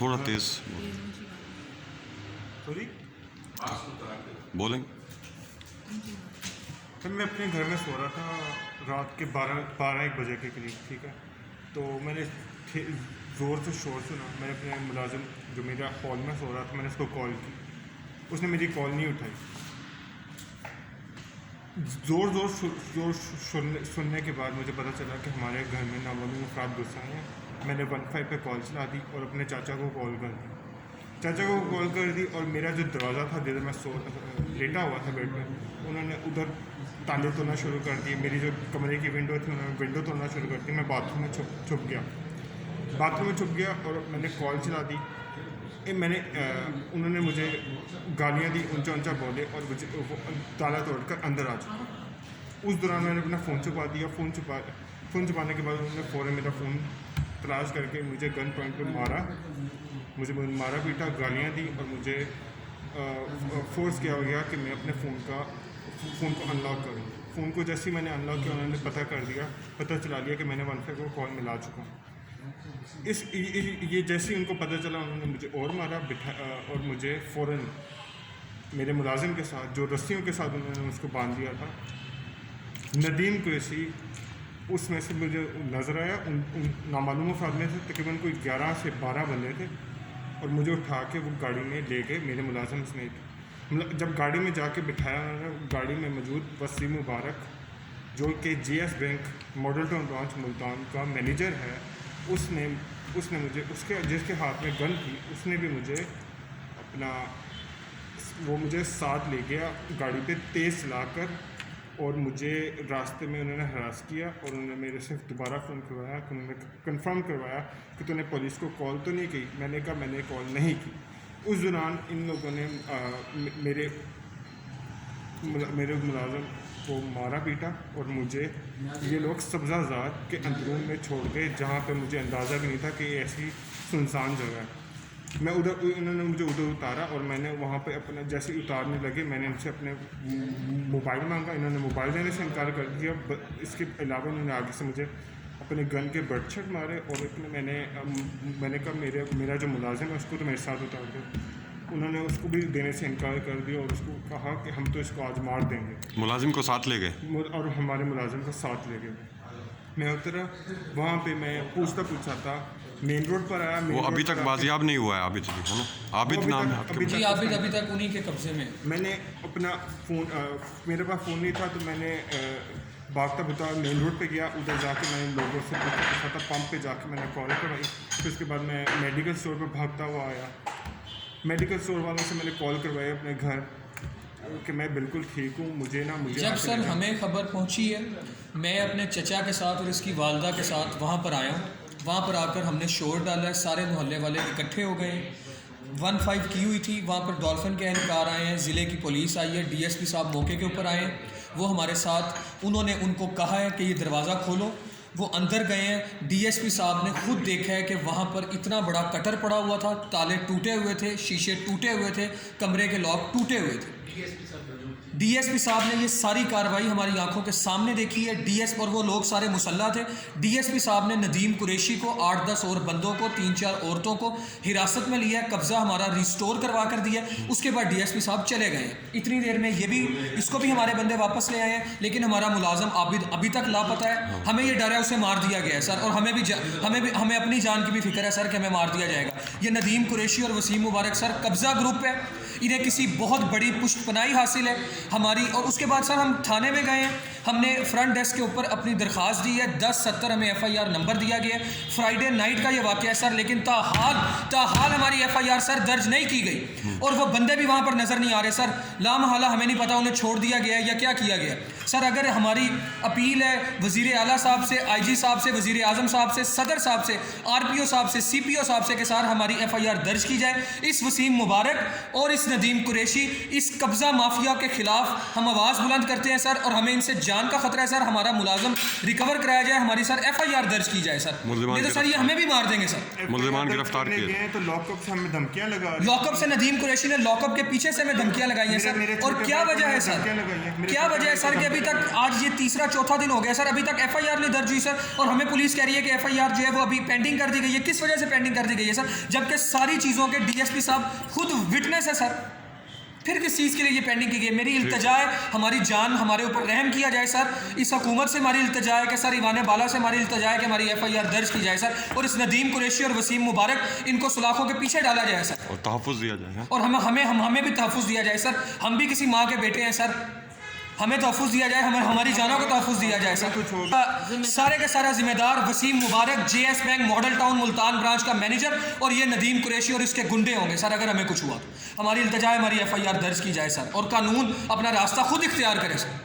थोड़ा तेज सॉरी बोलें। फिर मैं अपने घर में सो रहा था रात के 12-1 बजे के करीब, ठीक है। तो मैंने ज़ोर से शोर सुना। मैंने अपने मुलाजिम जो मेरा हॉल में सो रहा था, मैंने उसको कॉल की। उसने मेरी कॉल नहीं उठाई। ज़ोर सुनने के बाद मुझे पता चला कि हमारे घर में नामालूम अफराद घुस आए हैं। मैंने 15 पे कॉल चला दी और अपने चाचा को कॉल कर दी। और मेरा जो दरवाज़ा था जिधर मैं लेटा हुआ था बेड में, उन्होंने उधर ताले तोड़ना शुरू कर दिए। मेरी जो कमरे की विंडो थी उन्होंने विंडो तोड़ना शुरू कर दी। मैं बाथरूम में छुप गया और मैंने कॉल चला दी। उन्होंने मुझे गालियाँ दी, ऊंचा बोले और मुझे ताला तोड़कर अंदर आ चुका। उस दौरान मैंने अपना फ़ोन छुपा दिया। फ़ोन छुपाने के बाद उन्होंने फ़ौरन मेरा फ़ोन तलाश करके मुझे गन पॉइंट पर मारा पीटा, गालियाँ दी और मुझे फोर्स किया गया कि मैं अपने फ़ोन को अनलॉक करूँ। फ़ोन को जैसे ही मैंने अनलॉक किया, उन्होंने पता चला लिया कि मैंने 15 को कॉल मिला चुका हूँ। ये जैसे ही उनको पता चला, उन्होंने मुझे और मारा और मुझे फ़ौरन मेरे मुलाजिम के साथ, जो रस्सियों के साथ उन्होंने उसको बांध दिया था, नदीम कुरैशी, उसमें से मुझे नज़र आया। उन नामालूम अफराद में से तकरीबन कोई 11 से 12 बंदे थे और मुझे उठा के वो गाड़ी में ले गए मेरे मुलाजिम समेत। जब गाड़ी में जाके बिठाया उन्होंने, गाड़ी में मौजूद वसीम मुबारक जो कि GS bank model town branch Multan का मैनेजर है, उसने मुझे जिसके हाथ में गन थी, उसने भी मुझे साथ ले गया गाड़ी पे तेज़ चलाकर, और मुझे रास्ते में उन्होंने हरास किया और उन्होंने मेरे से दोबारा फ़ोन करवाया कि उन्होंने कंफर्म करवाया कि तूने पुलिस को कॉल तो नहीं की। मैंने कहा मैंने कॉल नहीं की। उस दौरान इन लोगों ने मेरे मुलाजिम को मारा पीटा और मुझे ये लोग सब्ज़ाज़ार के अंदरून में छोड़ गए, जहाँ पे मुझे अंदाज़ा भी नहीं था कि ऐसी सुनसान जगह है। उन्होंने मुझे उधर उतारा और मैंने वहाँ पे अपना जैसे ही उतारने लगे, मैंने इनसे अपने मोबाइल मांगा। इन्होंने मोबाइल देने से इनकार कर दिया। इसके अलावा उन्होंने आगे से मुझे अपने गन के बटशट मारे और मैंने कहा मेरा जो मुलाजिम है उसको तो मेरे साथ उतार दो। उन्होंने उसको भी देने से इनकार कर दिया और उसको कहा कि हम तो इसको आज मार देंगे। मुलाजिम को साथ ले गए और हमारे मुलाजिम को साथ ले गए। मैं उतरा, वहाँ पे मैं पूछता था, मेन रोड पर आया। वो अभी तक बाजियाब नहीं हुआ है आबिद, है ना? आबिद नाम है आपके? जी, आबिद अभी तक उन्हीं के कब्जे में। मैंने अपना फ़ोन, मेरे पास फ़ोन नहीं था, तो मैंने भागता मेन रोड पे गया। उधर जाके मैंने लोगों से पूछा था, पंप पे जाके मैंने कॉल करवाई। फिर उसके बाद मैं मेडिकल स्टोर पे भागता हुआ आया। मेडिकल स्टोर वालों से मैंने कॉल करवाई अपने घर कि मैं बिल्कुल ठीक हूँ, मुझे जब सर हमें खबर पहुँची है, मैं अपने चचा के साथ और इसकी वालदा के साथ वहाँ पर आया हूँ। वहाँ पर आकर हमने शोर डाला है, सारे मोहल्ले वाले इकट्ठे हो गए। 15 की हुई थी, वहाँ पर डॉल्फिन के एहलकार आए हैं, ज़िले की पुलिस आई है, DSP साहब मौके के ऊपर आए हैं, वो हमारे साथ। उन्होंने उनको कहा है कि ये दरवाज़ा खोलो। वो अंदर गए हैं। DSP साहब ने खुद देखा है कि वहाँ पर इतना बड़ा कटर पड़ा हुआ था, ताले टूटे हुए थे, शीशे टूटे हुए थे, कमरे के लॉक टूटे हुए थे। DSP साहब ने ये सारी कार्रवाई हमारी आंखों के सामने देखी है। DSP और वो लोग सारे मुसल्ला थे। DSP साहब ने नदीम कुरैशी को, 8-10 और बंदों को, 3-4 औरतों को हिरासत में लिया, कब्जा हमारा रिस्टोर करवा कर दिया। उसके बाद DSP साहब चले गए। इतनी देर में इसको भी हमारे बंदे वापस ले आए हैं, लेकिन हमारा मुलाजिम आबिद अभी तक लापता है। हमें ये डर है उसे मार दिया गया है सर, और हमें अपनी जान की भी फिक्र है सर कि हमें मार दिया जाएगा। ये नदीम कुरैशी और वसीम मुबारक सर कब्जा ग्रुप है, इन्हें किसी बहुत बड़ी पुष्टपनाही हासिल है हमारी। और उसके बाद सर हम थाने में गए हैं, हमने फ्रंट डेस्क के ऊपर अपनी दरख्वास्त दी है। 1070 हमें FIR नंबर दिया गया है। फ्राइडे नाइट का ये वाक़या है सर, लेकिन ताहाल हमारी FIR सर दर्ज नहीं की गई और वो बंदे भी वहाँ पर नज़र नहीं आ रहे सर। लामहला हमें नहीं पता उन्हें छोड़ दिया गया है या क्या किया गया सर। अगर हमारी अपील है वज़ीर आला साहब से, IG साहब से, वज़ीर आज़म साहब से, सदर साहब से, RPO साहब से, CPO साहब से कि सर हमारी FIR दर्ज की जाए। इस वसीम मुबारक और इस नदीम कुरैशी, इस कब्ज़ा माफिया के खिलाफ खिलाफ हम आवाज़ बुलंद करते हैं सर, और हमें इनसे जान का खतरा है सर। हमारा मुलाजम रिकवर कराया जाए, हमारी सर FIR दर्ज की जाए सर, नहीं तो सर ये हमें भी मार देंगे सर। मुल्ज़िमान गिरफ्तार किए गए हैं तो लॉकअप से हमें धमकियां लगा रहे हैं। लॉकअप से नदीम कुरैशी ने लॉकअप के पीछे से हमें धमकियां लगाई हैं सर। मेरे और छोटे क्या भाई को वजह है धमकियां सर, लगाई हैं। मेरे क्या छोटे वजह है भाई सर को कि अभी धमकियां तक आज ये तीसरा चौथा दिन हो गया सर, अभी तक FIR नहीं दर्ज हुई सर, और हमें पुलिस कह रही है कि FIR जो है वो अभी पेंडिंग कर दी गई है। किस वजह से पेंडिंग कर दी गई है सर, जबकि सारी चीज़ों के DSP साहब खुद विटनेस है सर। फिर किस चीज़ के लिए ये पेंडिंग की गई? मेरी इल्तजा है, हमारी जान, हमारे ऊपर रहम किया जाए सर। इस हुकूमत से हमारी इल्तजा है कि सर, ईवान बाला से हमारी इल्तजा है कि हमारी FIR दर्ज की जाए सर, और इस नदीम कुरैशी और वसीम मुबारक इनको सुलाखों के पीछे डाला जाए सर, और तहफ़्फ़ुज़ दिया जाए। हाँ? और हमें भी तहफ़्फ़ुज़ दिया जाए सर। हम भी किसी माँ के बेटे हैं सर, हमें तहफ़्फ़ुज़ दिया जाए, हमारी जानों को तहफ़्फ़ुज़ दिया जाए सर। सारे का सारा जिम्मेदार वसीम मुबारक, JS bank model town Multan branch का मैनेजर, और ये नदीम कुरैशी और इसके गुंडे होंगे सर। अगर हमें कुछ हुआ तो हमारी इल्तजा है, हमारी FIR दर्ज की जाए सर, और कानून अपना रास्ता खुद इख्तियार करे सर।